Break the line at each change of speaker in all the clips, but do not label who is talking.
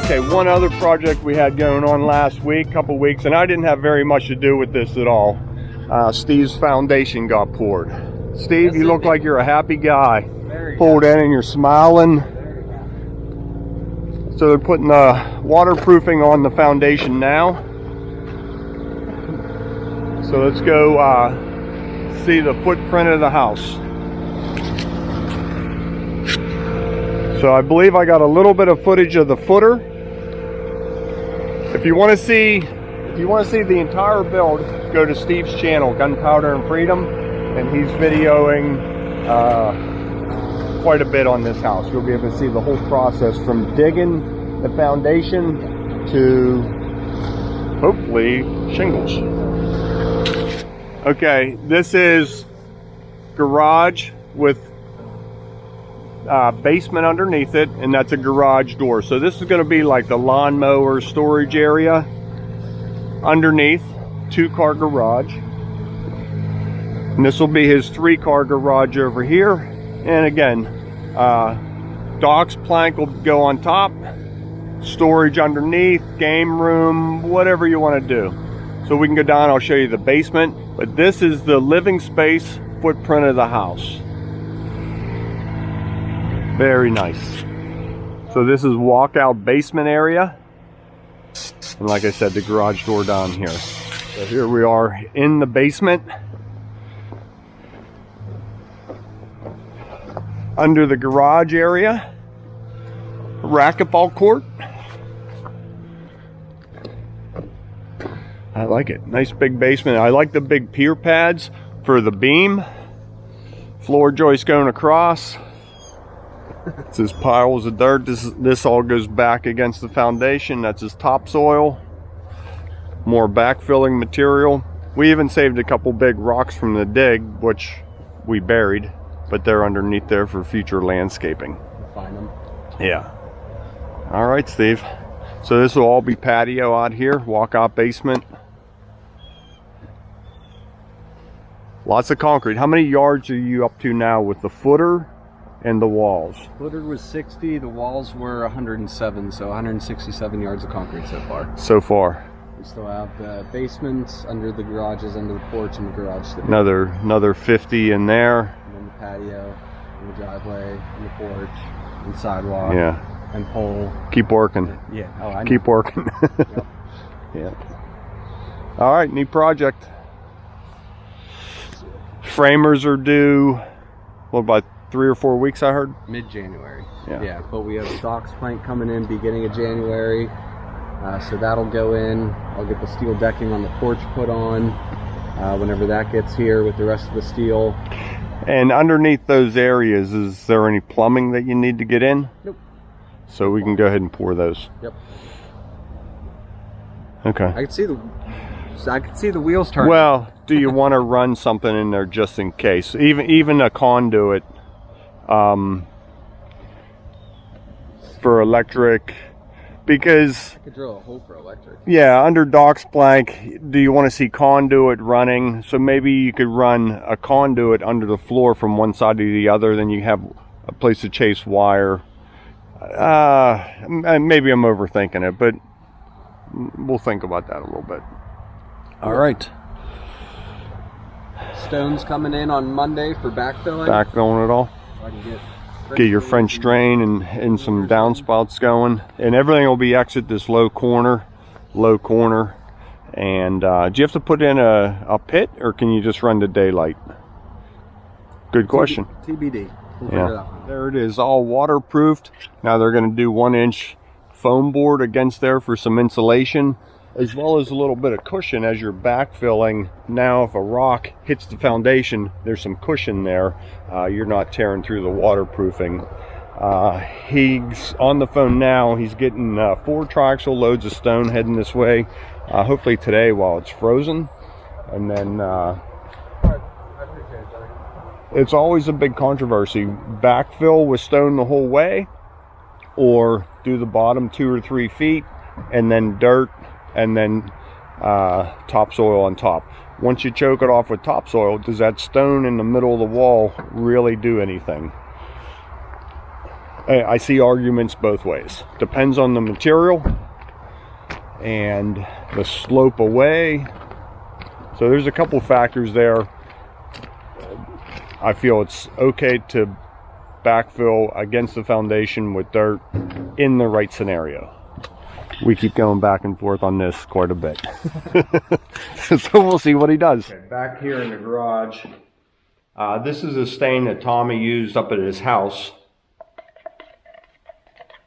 Okay, one other project we had going on last week, couple weeks, and I didn't have very much to do with this at all. Steve's foundation got poured. Steve, you look like you're a happy guy. Pulled in and you're smiling. So they're putting the waterproofing on the foundation now. So let's go see the footprint of the house. So I believe I got a little bit of footage of the footer. If you want to see the entire build, go to Steve's channel, Gunpowder and Freedom, and he's videoing quite a bit on this house. You'll be able to see the whole process from digging the foundation to hopefully shingles. Okay, this is garage with basement underneath it, and that's a garage door. So this is going to be like the lawnmower storage area underneath, 2-car garage. And this will be his 3-car garage over here. And again, docks plank will go on top, storage underneath, game room, whatever you want to do. So we can go down, I'll show you the basement, but this is the living space footprint of the house. Very nice. So this is walkout basement area. And like I said, the garage door down here. So here we are in the basement. Under the garage area, racquetball court. I like it. Nice big basement. I like the big pier pads for the beam. Floor joist going across. It's his piles of dirt. This all goes back against the foundation. That's his topsoil. More backfilling material. We even saved a couple big rocks from the dig, which we buried, but they're underneath there for future landscaping.
Find them.
Yeah. All right, Steve. So this will all be patio out here, walkout basement. Lots of concrete. How many yards are you up to now with the footer and the walls?
Footer was 60, the walls were 107, so 167 yards of concrete so far.
So far.
We still have the basements under the garages, under the porch and the garage.
Another 50 in there.
And then the patio, and the driveway, and the porch, and sidewalk.
Yeah.
And pole.
Keep working.
Yeah. Oh, I know.
Keep working.
Yep.
Yeah. All right, neat project. Framers are due, what, about 3 or 4 weeks, I heard?
Mid-January.
Yeah.
But we have docks plank coming in beginning of January. So that'll go in. I'll get the steel decking on the porch put on whenever that gets here with the rest of the steel.
And underneath those areas, is there any plumbing that you need to get in?
Nope.
So we can go ahead and pour those.
Yep.
Okay.
I can see the wheels turning.
Well, do you want to run something in there just in case? Even a conduit for electric, because
I could drill a hole for electric.
Yeah, under docks plank, do you want to see conduit running? So maybe you could run a conduit under the floor from one side to the other, then you have a place to chase wire. Maybe I'm overthinking it, but we'll think about that a little bit. All right.
Stones coming in on Monday for backfilling.
Backfilling it all.
So I can
get your French drain and some downspouts going, and everything will be exit this low corner. And do you have to put in a pit, or can you just run to daylight? Good question.
TBD. We'll
figure it out. There it is, all waterproofed. Now they're going to do 1-inch foam board against there for some insulation, as well as a little bit of cushion as you're backfilling. Now if a rock hits the foundation, there's some cushion there. You're not tearing through the waterproofing. He's on the phone now. He's getting 4 triaxle loads of stone heading this way, hopefully today while it's frozen. And then it's always a big controversy: backfill with stone the whole way, or do the bottom 2 or 3 feet and then dirt and then topsoil on top. Once you choke it off with topsoil, does that stone in the middle of the wall really do anything? I see arguments both ways. Depends on the material and the slope away. So there's a couple factors there. I feel it's okay to backfill against the foundation with dirt in the right scenario. We keep going back and forth on this quite a bit. So we'll see what he does. Okay, back here in the garage, this is a stain that Tommy used up at his house.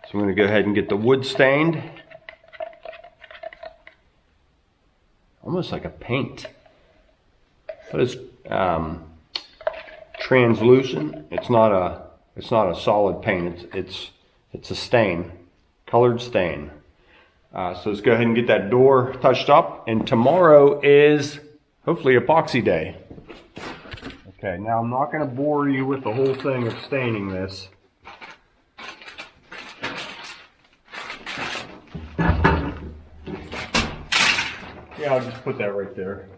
So I'm going to go ahead and get the wood stained. Almost like a paint. But it's translucent. It's not a solid paint. It's a stain, colored stain. So let's go ahead and get that door touched up. And tomorrow is hopefully epoxy day. Okay, now I'm not going to bore you with the whole thing of staining this. Yeah, I'll just put that right there.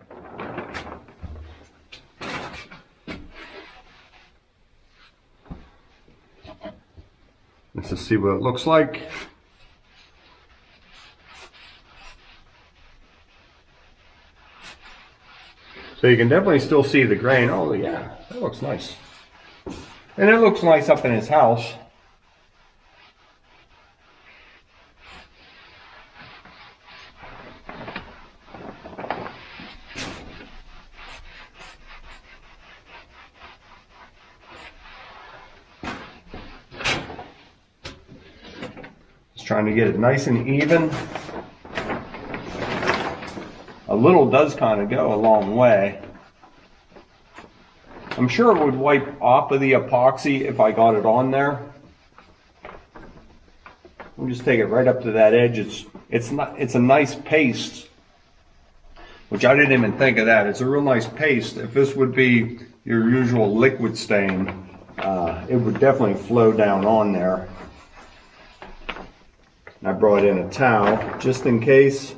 Let's just see what it looks like. So you can definitely still see the grain. Oh yeah, that looks nice. And it looks nice up in his house. Just trying to get it nice and even. A little does kind of go a long way. I'm sure it would wipe off of the epoxy if I got it on there. We'll just take it right up to that edge. It's a nice paste, which I didn't even think of that. It's a real nice paste. If this would be your usual liquid stain, it would definitely flow down on there. I brought in a towel just in case.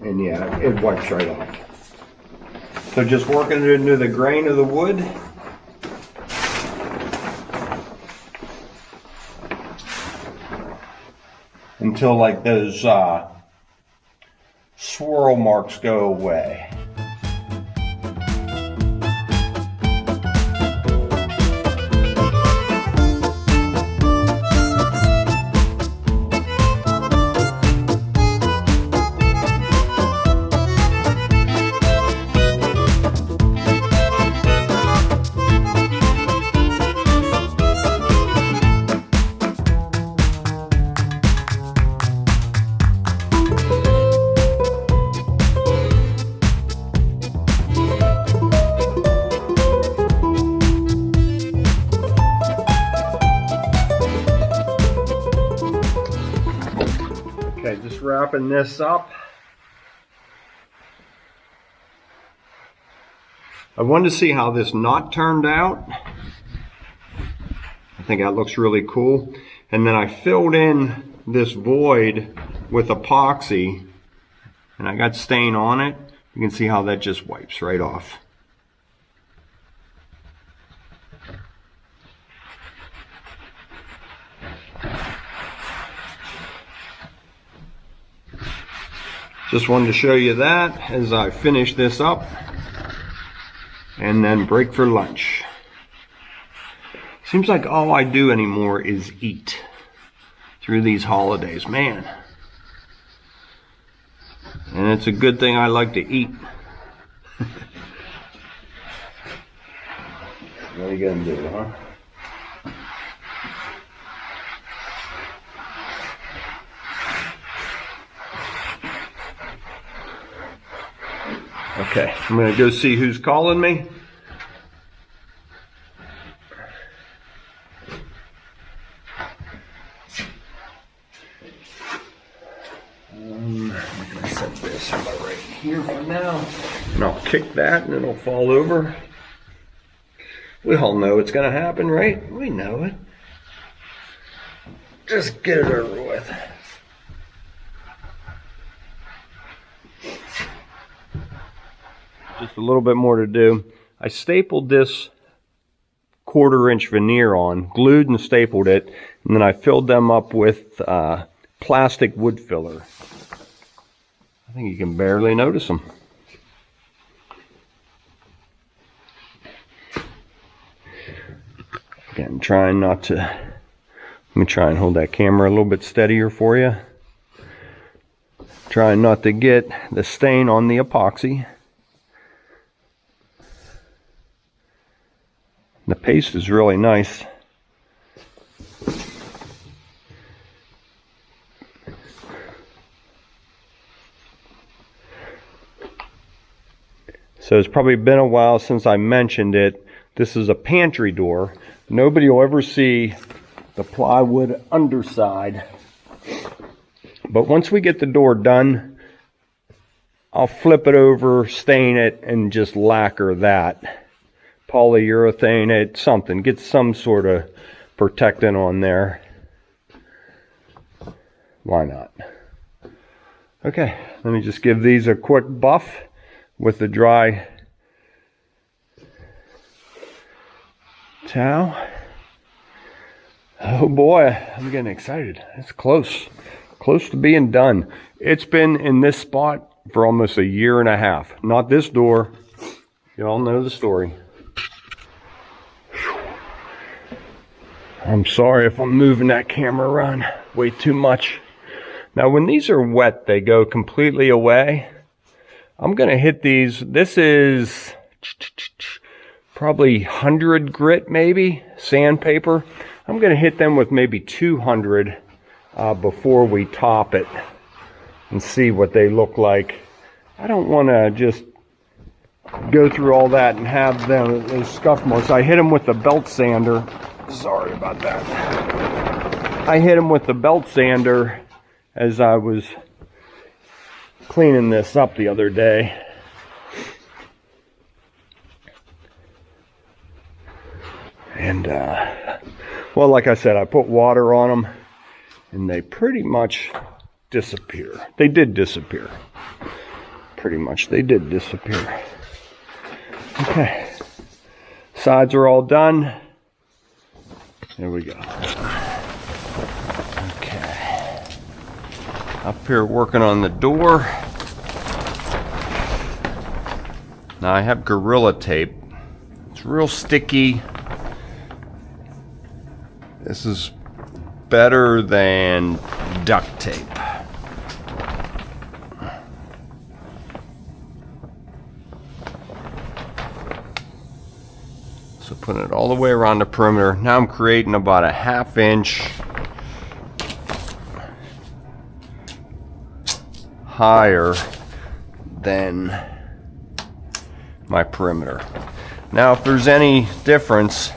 And yeah, it wipes right off. So just working it into the grain of the wood. Until like those swirl marks go away. Okay, just wrapping this up. I wanted to see how this knot turned out. I think that looks really cool. And then I filled in this void with epoxy and I got stain on it. You can see how that just wipes right off. Just wanted to show you that as I finish this up and then break for lunch. Seems like all I do anymore is eat through these holidays, man. And it's a good thing I like to eat. What are you gonna do, huh? Okay, I'm going to go see who's calling me. I'm going to set this right here for now. And I'll kick that and it'll fall over. We all know it's going to happen, right? We know it. Just get it over with. Just a little bit more to do. I stapled this 1/4-inch veneer on, glued and stapled it, and then I filled them up with plastic wood filler. I think you can barely notice them. Again, trying not to, let me try and hold that camera a little bit steadier for you. Trying not to get the stain on the epoxy. The paste is really nice. So it's probably been a while since I mentioned it. This is a pantry door. Nobody will ever see the plywood underside. But once we get the door done, I'll flip it over, stain it, and just lacquer that. Polyurethane it, something. Get some sort of protectant on there. Why not? Okay, let me just give these a quick buff with the dry towel. Oh boy, I'm getting excited. It's close to being done. It's been in this spot for almost 1.5 years. Not this door. You all know the story. I'm sorry if I'm moving that camera around way too much. Now when these are wet, they go completely away. I'm gonna hit these. This is probably 100 grit, maybe sandpaper. I'm gonna hit them with maybe 200 before we top it and see what they look like. I don't want to just go through all that and have them those scuff marks. I hit them with the belt sander. Sorry about that. I hit them with the belt sander as I was cleaning this up the other day. And well, like I said, I put water on them and they pretty much disappear. They did disappear. Pretty much they did disappear. Okay, sides are all done. There we go. Okay, up here working on the door. Now I have Gorilla Tape. It's real sticky. This is better than duct tape. So putting it all the way around the perimeter. Now I'm creating about a 1/2 inch higher than my perimeter. Now if there's any difference,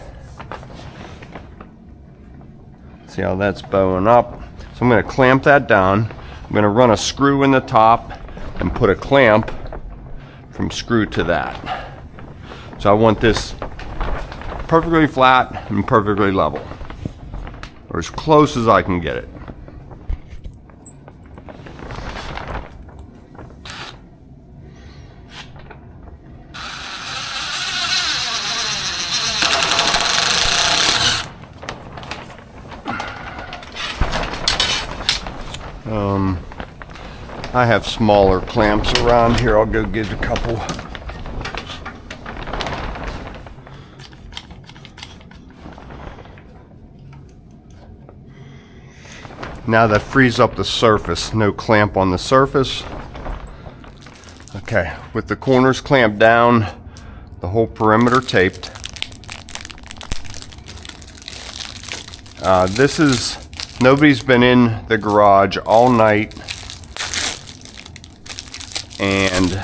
see how that's bowing up? So I'm going to clamp that down. I'm going to run a screw in the top and put a clamp from screw to that. So I want this perfectly flat and perfectly level, or as close as I can get it. I have smaller clamps around here. I'll go get a couple. Now that frees up the surface. No clamp on the surface. Okay, with the corners clamped down, the whole perimeter taped. Nobody's been in the garage all night, and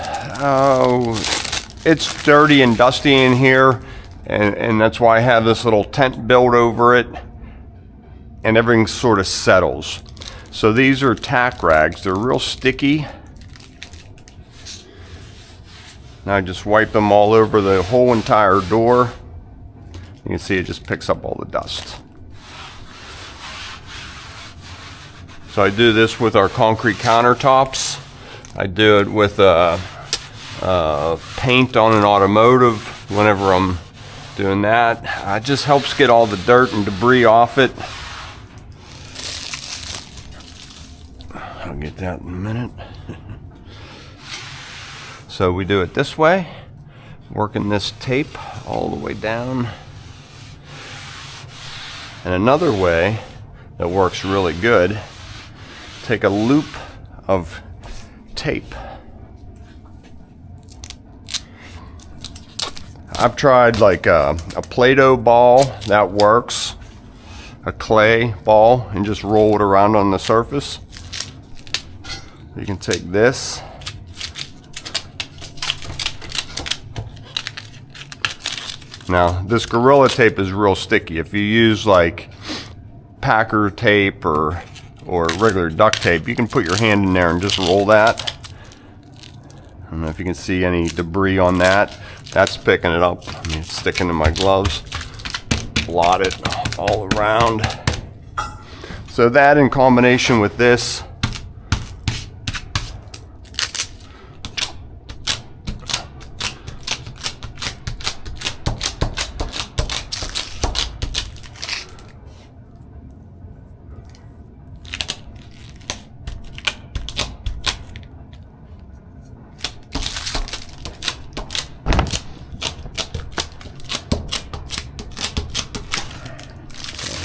it's dirty and dusty in here, and that's why I have this little tent built over it, and everything sort of settles. So these are tack rags. They're real sticky. Now I just wipe them all over the whole entire door. You can see it just picks up all the dust. So I do this with our concrete countertops. I do it with paint on an automotive whenever I'm Doing that just helps get all the dirt and debris off it. I'll get that in a minute. So we do it this way, working this tape all the way down. And another way that works really good, take a loop of tape. I've tried like a Play-Doh ball, that works. A clay ball, and just roll it around on the surface. You can take this. Now, this Gorilla Tape is real sticky. If you use like Packer tape or regular duct tape, you can put your hand in there and just roll that. I don't know if you can see any debris on that. That's picking it up. I mean, it's sticking to my gloves. Blot it all around. So that in combination with this,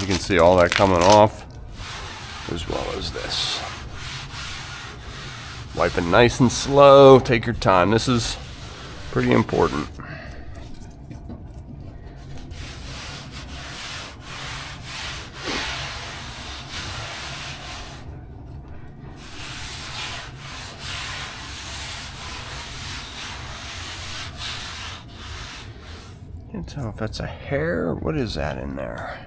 you can see all that coming off, as well as this. Wipe it nice and slow, take your time. This is pretty important. Can't tell if that's a hair. What is that in there?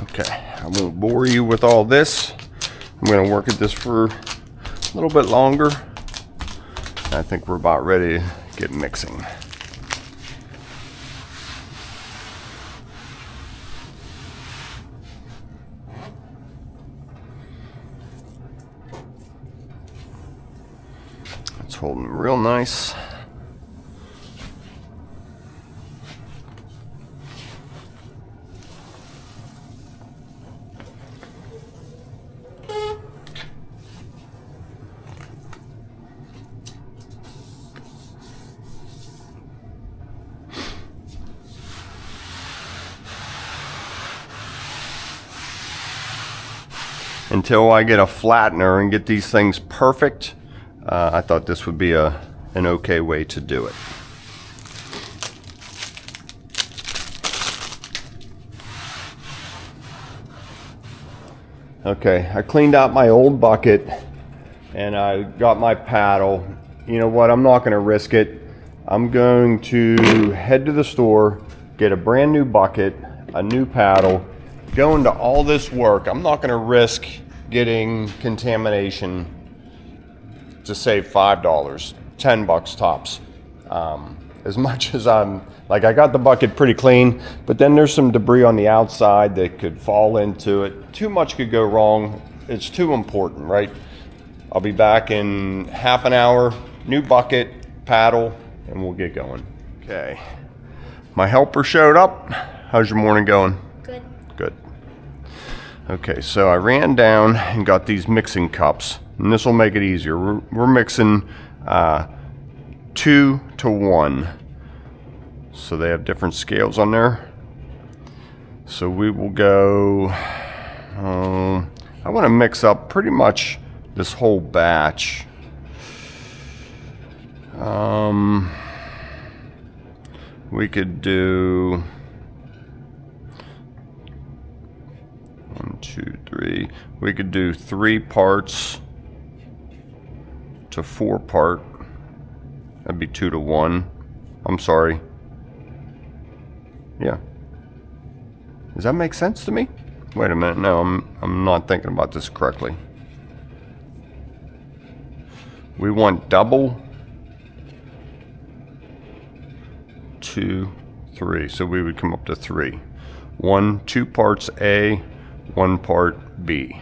Okay, I won't bore you with all this. I'm going to work at this for a little bit longer. I think we're about ready to get mixing. It's holding real nice. Until I get a flattener and get these things perfect, I thought this would be an okay way to do it. Okay, I cleaned out my old bucket and I got my paddle. You know what, I'm not going to risk it. I'm going to head to the store, get a brand new bucket, a new paddle, go into all this work. I'm not going to risk getting contamination to save $5, $10 tops. As much as I got the bucket pretty clean, but then there's some debris on the outside that could fall into it. Too much could go wrong. It's too important, right? I'll be back in half an hour, new bucket, paddle, and we'll get going. Okay, my helper showed up. How's your morning going?
Good.
Good. Okay, so I ran down and got these mixing cups, and this will make it easier. We're mixing 2 to 1. So they have different scales on there. So we will go, I want to mix up pretty much this whole batch. we could do 1, 2, 3. We could do 3 parts to 4 part. That'd be 2 to 1. I'm sorry. Yeah. Does that make sense to me? Wait a minute. No, I'm not thinking about this correctly. We want double 2, 3. So we would come up to 3. 1, 2 parts A, 1 part B.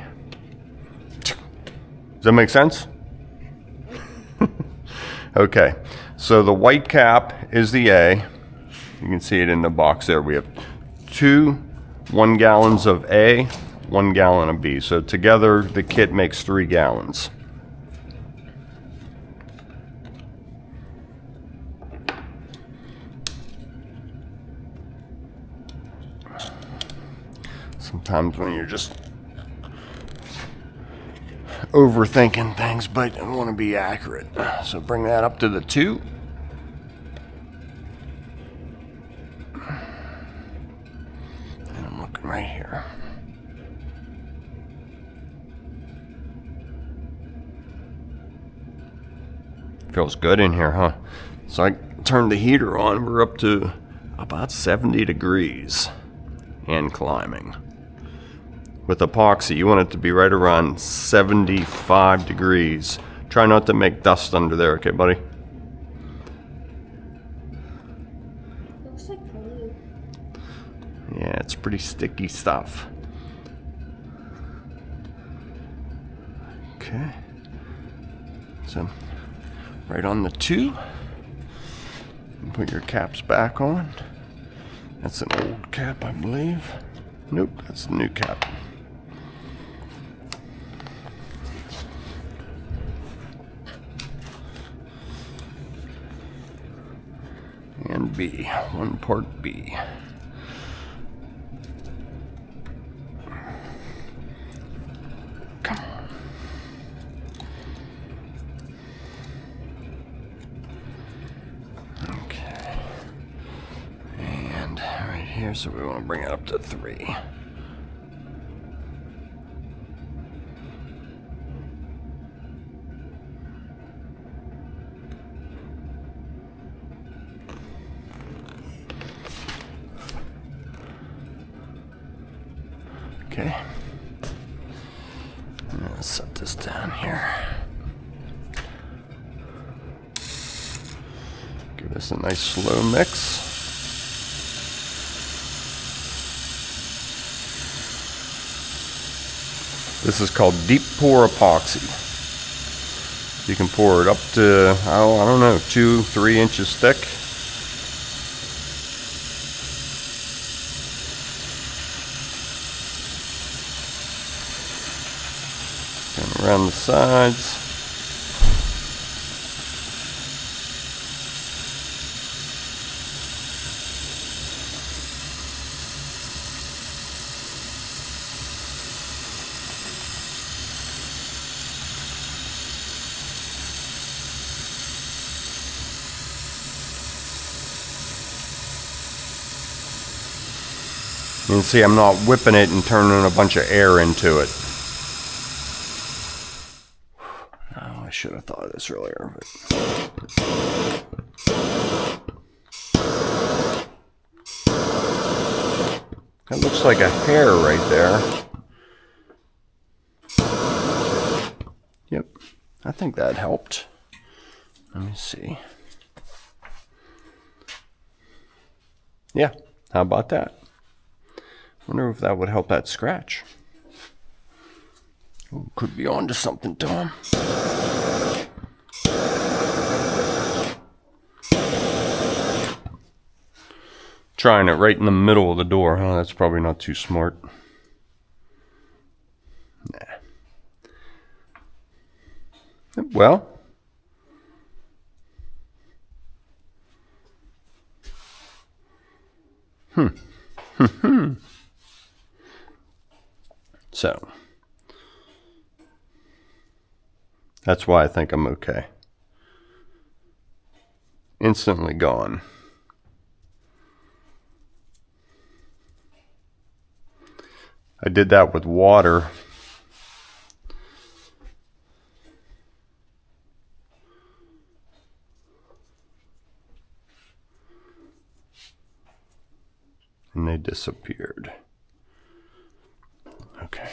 Does that make sense? Okay, so the white cap is the A. You can see it in the box there. We have 2 1 gallons of A, 1 gallon of B. So together the kit makes 3 gallons. Sometimes when you're just overthinking things, but I want to be accurate. So bring that up to the 2. And I'm looking right here. Feels good in here, huh? So I turned the heater on. We're up to about 70 degrees and climbing. With epoxy, you want it to be right around 75 degrees. Try not to make dust under there, okay, buddy?
Looks like glue.
Yeah, it's pretty sticky stuff. Okay. So, right on the 2. Put your caps back on. That's an old cap, I believe. Nope, that's a new cap. And B, 1 part B. Come on. Okay. And right here, so we want to bring it up to 3. Okay, let's set this down here. Give this a nice slow mix. This is called deep pour epoxy. You can pour it up to, I don't know, 2, 3 inches thick. Around the sides. You can see I'm not whipping it and turning a bunch of air into it. I should have thought of this earlier. That looks like a hair right there. Yep, I think that helped. Let me see. Yeah, how about that? Wonder if that would help that scratch. Ooh, could be onto something, Tom. Trying it right in the middle of the door, huh? That's probably not too smart. Nah. Well. So. That's why I think I'm okay. Instantly gone. I did that with water. And they disappeared. Okay.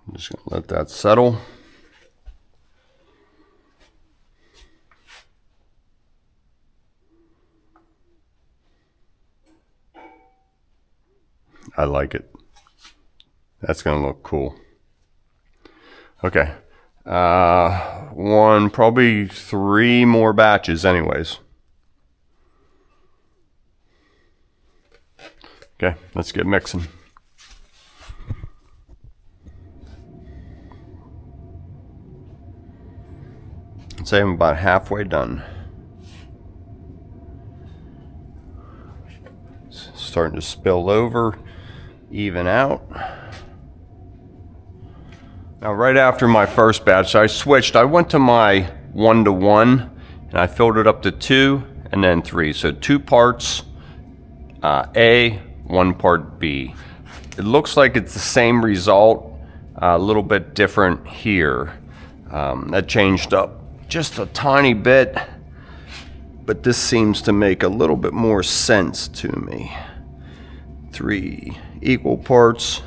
I'm just going to let that settle. I like it. That's going to look cool. Okay. Probably 3 more batches anyways. Okay, let's get mixing. I'd say I'm about halfway done. It's starting to spill over, even out. Now right after my first batch, I switched. I went to my 1-to-1 and I filled it up to 2 and then 3. So 2 parts A, 1 part B. It looks like it's the same result, a little bit different here. That changed up just a tiny bit, but this seems to make a little bit more sense to me. 3 equal parts.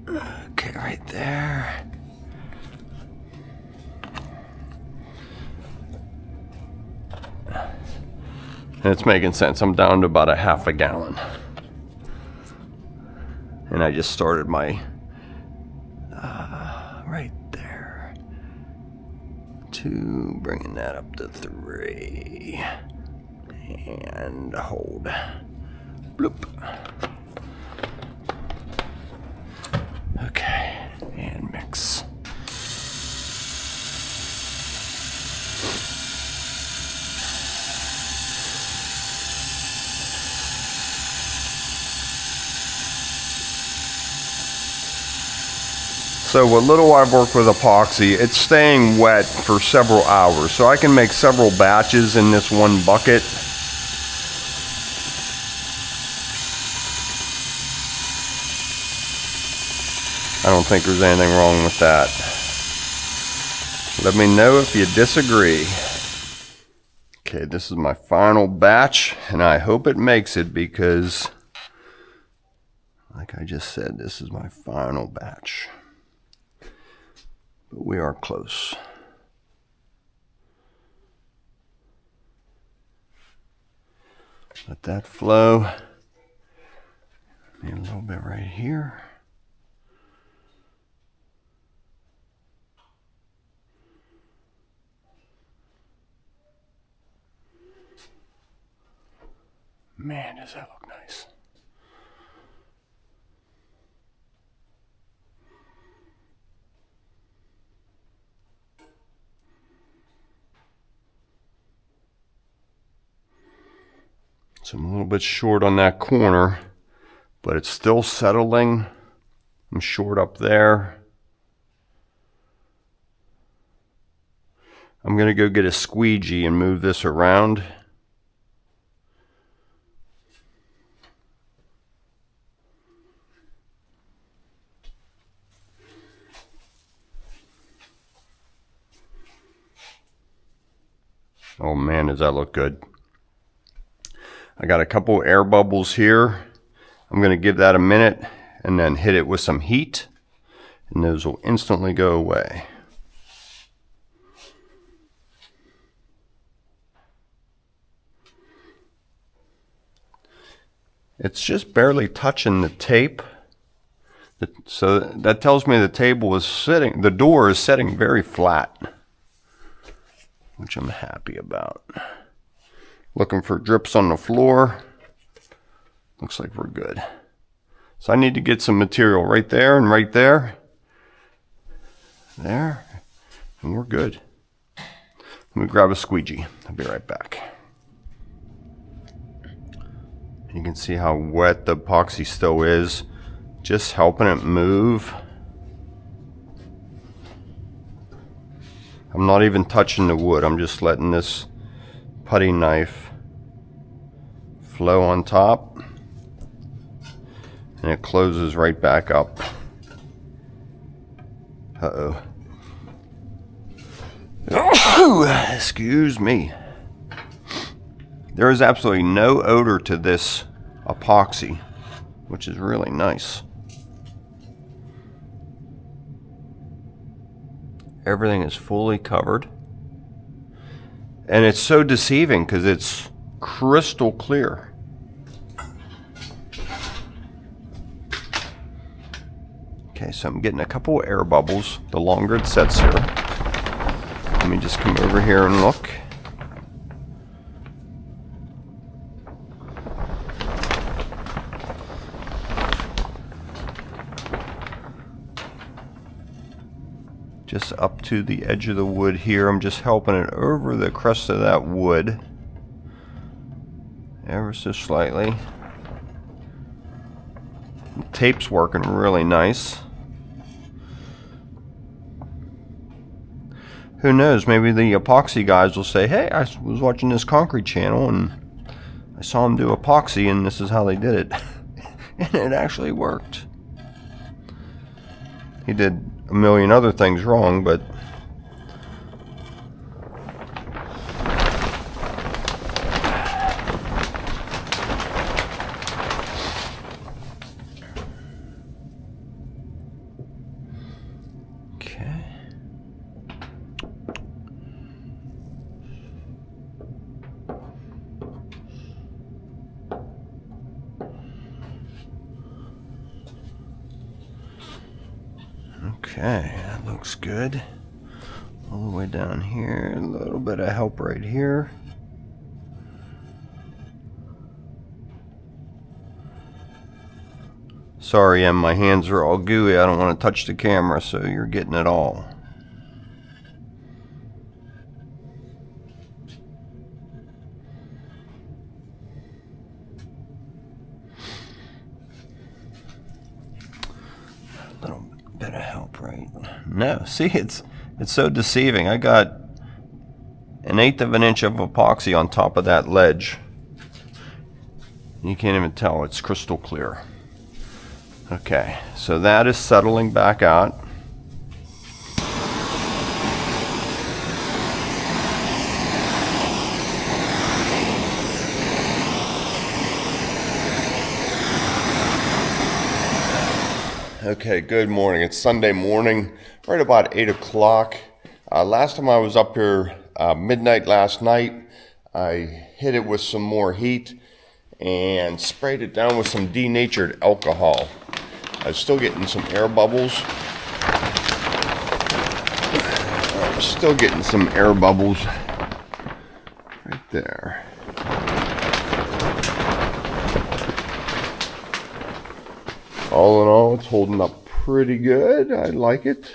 Okay, right there. And it's making sense. I'm down to about a half a gallon. And I just started my, right there. 2, bringing that up to 3. And hold. Bloop. Okay, and mix. So what little I've worked with epoxy, it's staying wet for several hours. So I can make several batches in this one bucket. I don't think there's anything wrong with that. Let me know if you disagree. Okay, this is my final batch, and I hope it makes it because, like I just said, this is my final batch. But we are close. Let that flow. Maybe a little bit right here. Man, does that look nice. So I'm a little bit short on that corner, but it's still settling. I'm short up there. I'm going to go get a squeegee and move this around. Oh man, does that look good. I got a couple air bubbles here. I'm going to give that a minute and then hit it with some heat, and those will instantly go away. It's just barely touching the tape. So that tells me the door is sitting very flat, which I'm happy about. Looking for drips on the floor. Looks like we're good. So I need to get some material right there and right there. there, and we're good. Let me grab a squeegee. I'll be right back. You can see how wet the epoxy still is, just helping it move. I'm not even touching the wood. I'm just letting this putty knife flow on top, and it closes right back up. Uh-oh. Excuse me. There is absolutely no odor to this epoxy, which is really nice. Everything is fully covered. And it's so deceiving because it's crystal clear. Okay, so I'm getting a couple of air bubbles the longer it sets here. Let me just come over here and look. Just up to the edge of the wood here. I'm just helping it over the crust of that wood ever so slightly. The tape's working really nice. Who knows, maybe the epoxy guys will say, hey, I was watching this concrete channel and I saw them do epoxy and this is how they did it. And it actually worked. He did a million other things wrong, but okay. Okay, that looks good. All the way down here, a little bit of help right here. Sorry, Em, my hands are all gooey. I don't want to touch the camera, so you're getting it all. A little bit of help, right? No, see, it's so deceiving. I got 1/8 of an inch of epoxy on top of that ledge. You can't even tell, it's crystal clear. Okay, so that is settling back out. Okay, good morning. It's Sunday morning, right about 8 o'clock. Last time I was up here, midnight last night, I hit it with some more heat and sprayed it down with some denatured alcohol. I was still getting some air bubbles. I'm still getting some air bubbles right there. All in all, it's holding up pretty good. I like it.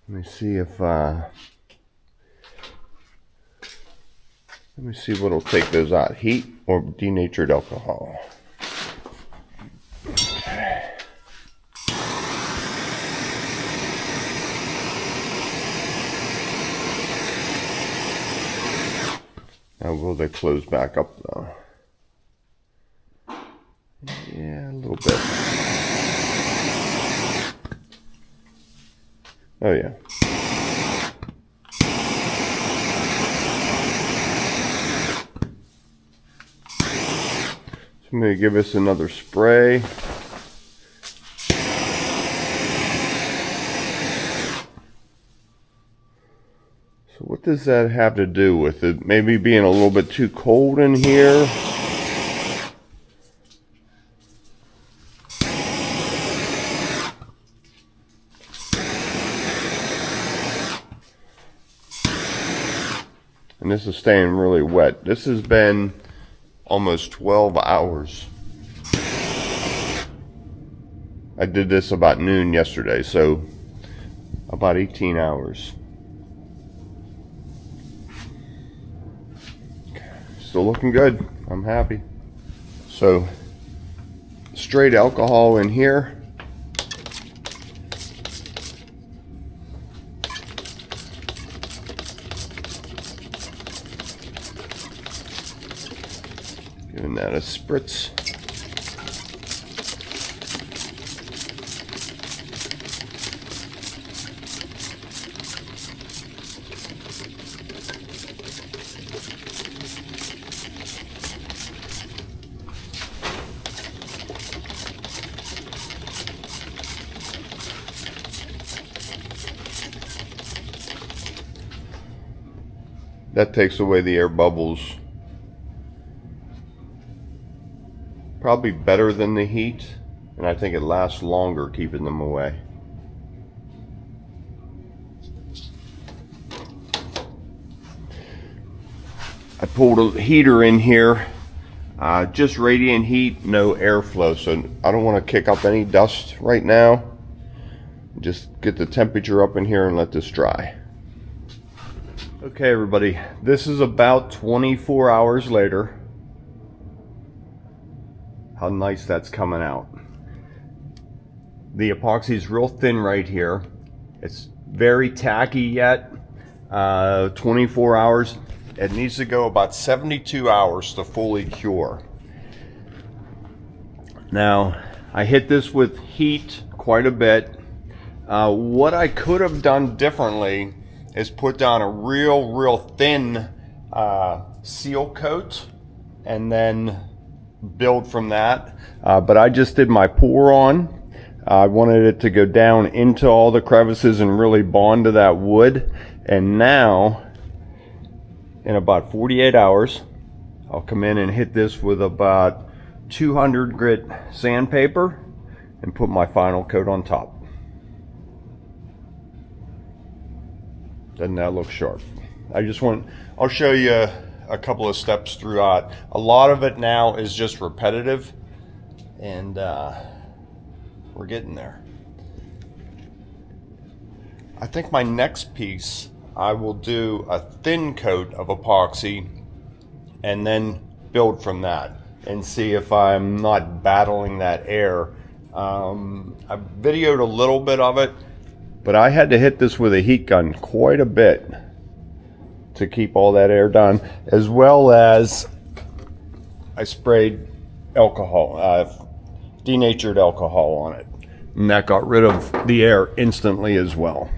Let me see if let me see what'll take those out. Heat or denatured alcohol. Okay. Now will they close back up though? Yeah, a little bit. Oh yeah. So I'm going to give us another spray. So what does that have to do with it? Maybe being a little bit too cold in here? And this is staying really wet. This has been almost 12 hours. I did this about noon yesterday, so about 18 hours. Still looking good. I'm happy. So straight alcohol in here. Giving that a spritz. That takes away the air bubbles. Probably better than the heat, and I think it lasts longer keeping them away. I pulled a heater in here, just radiant heat, no airflow, so I don't want to kick up any dust right now. Just get the temperature up in here and let this dry. Okay everybody, this is about 24 hours later. How nice that's coming out. The epoxy is real thin right here. It's very tacky yet. 24 hours. It needs to go about 72 hours to fully cure. Now, I hit this with heat quite a bit. What I could have done differently is put down a real thin seal coat and then build from that. But I just did my pour on. I wanted it to go down into all the crevices and really bond to that wood. And now, in about 48 hours, I'll come in and hit this with about 200 grit sandpaper and put my final coat on top. Doesn't that look sharp? I'll show you a couple of steps throughout. A lot of it now is just repetitive, and we're getting there. I think my next piece, I will do a thin coat of epoxy and then build from that and see if I'm not battling that air. I videoed a little bit of it, but I had to hit this with a heat gun quite a bit to keep all that air done, as well as I sprayed alcohol, denatured alcohol on it, and that got rid of the air instantly as well.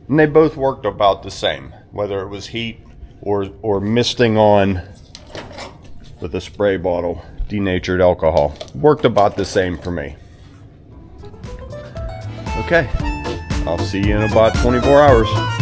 And they both worked about the same, whether it was heat or misting on with a spray bottle, denatured alcohol. Worked about the same for me. Okay, I'll see you in about 24 hours.